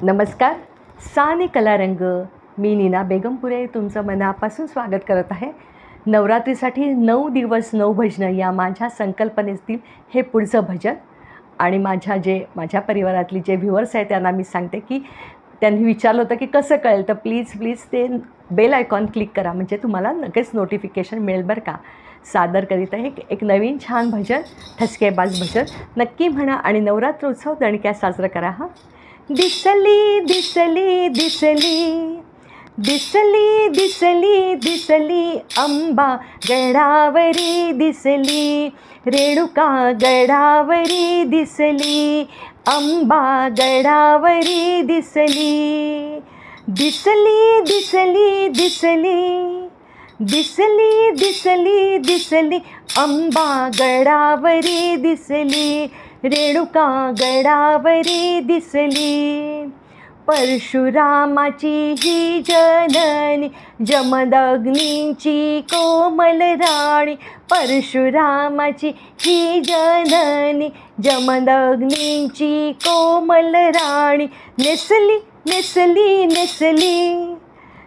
नमस्कार. साने कलारंग, मी नीना बेगमपुरे तुमचं मनापासून स्वागत करत आहे. नवरात्रीसाठी 9 दिवस 9 भजनं या माझ्या संकल्पनेतील हे पुढचं भजन. आणि माझ्या परिवारातली जे व्ह्युअर्स आहेत त्यांना मी सांगते की त्यांनी विचारलं होतं की कसं कळेल, तर प्लीज ते बेल आयकॉन क्लिक करा, म्हणजे तुम्हाला नक्कीच नोटिफिकेशन मिळेल बरं का. सादर करीत आहे एक नवीन छान भजन, ठसकेबाज भजन. नक्की म्हणा आणि नवरात्र उत्सव दणक्यात साजरा करा. हां. दिसली दिसली दिसली दिसली दिसली दिसली अंबा गडावरी दिसली, रेणुका गडावरी दिसली, अंबा गडावरी दिसली. दिसली दिसली दिसली दिसली दिसली दिसली अंबा गडावरी दिसली, रेणुका गडावरी दिसली. परशुरामाची ही जननी, जमदग्नीची कोमल राणी. परशुरामाची ही जननी, जमदग्नीची कोमल राणी. नेसली नेसली नेसली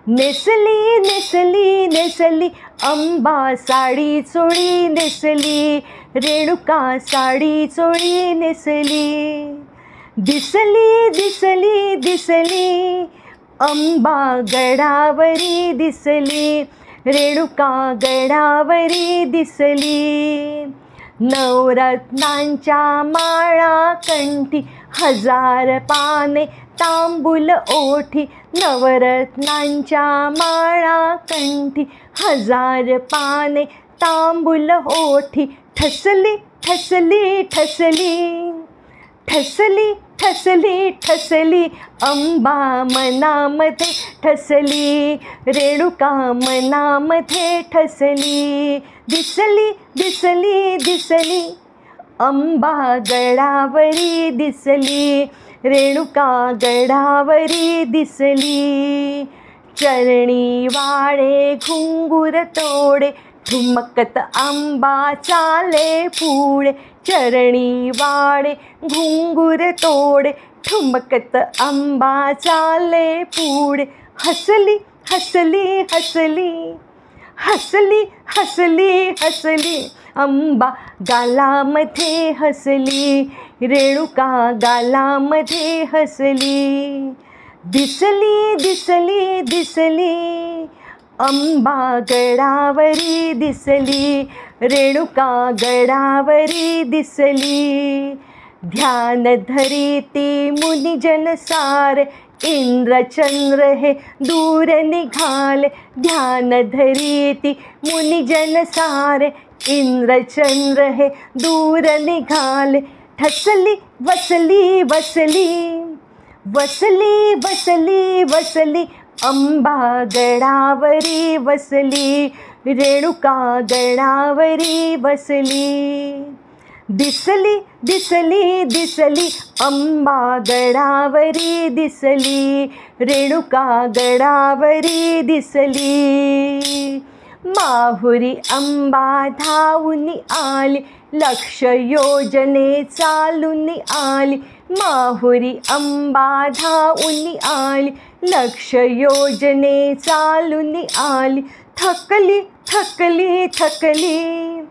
नेसली नेसली नेसली अंबा साडी चोळी नेसली, रेणुका साडी चोळी नेसली. दिसली दिसली दिसली अंबा गडावरी दिसली, रेणुका गडावरी दिसली. नवरत्नांच्या माळा कंठी, 1000 पाने तांबूल ओठी. नवरत्नांच्या माळा कंठी, 1000 पाने तांबूल ओठी. ठसली ठसली ठसली ठसली ठसली ठसली अंबा मनामध्ये ठसली, रेणुका मनामध्ये ठसली. दिसली दिसली दिसली अंबा गडावरी दिसली, रेणुका गडावरी दिसली. चरणी वाळे घुंगुर तोडे, ठुमकत अंबा चाले पुढे. चरणी वाळे घुंगुर तोडे, ठुमकत अंबा चाले पुढे. हसली हसली हसली हसली हसली हसली अंबा गालामध्ये हसली, रेणुका गालामध्ये हसली. दिसली दिसली दिसली अंबा गडावरी दिसली, रेणुका गडावरी दिसली. ध्यान धरिती मुनिजन सारे, इंद्रचंद्र हे दूर निघाले. ध्यान धरिती मुनिजन सारे, इंद्रचंद्र हे दूर निघाले. ठसली वसली वसली वसली वसली वसली अंबा गडावरी वसली, रेणुका गडावरी वसली. दिसली दिसली दिसली अंबा गडावरी दिसली, रेणुका गडावरी दिसली. माहुरी अंबा धावून आली, 1,00,000 योजने चालून आली. माहुरी अंबा धावून आली, 1,00,000 योजने चालून आली. थकली थकली थकली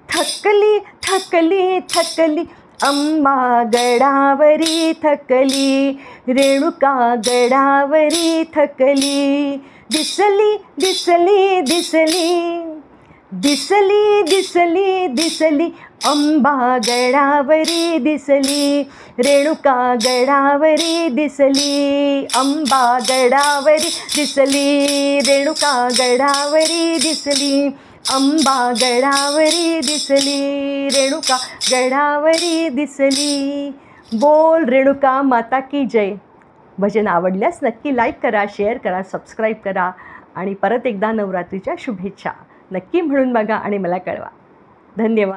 थकली थकली थकली अंबा गडावरी थकली, रेणुका गडावरी थकली. दिसली दिसली दिसली दिसली दिसली दिसली अंबा गडावरी दिसली, रेणुका गडावरी दिसली. अंबा गडावरी दिसली, रेणुका गडावरी दिसली. अंबा गडावरी दिसली, रेणुका गडावरी दिसली. बोल रेणुका माता की जय. भजन आवडल्यास नक्की लाईक करा, शेअर करा, सबस्क्राईब करा आणि परत एकदा नवरात्रीच्या शुभेच्छा नक्की म्हणून बघा आणि मला कळवा. धन्यवाद.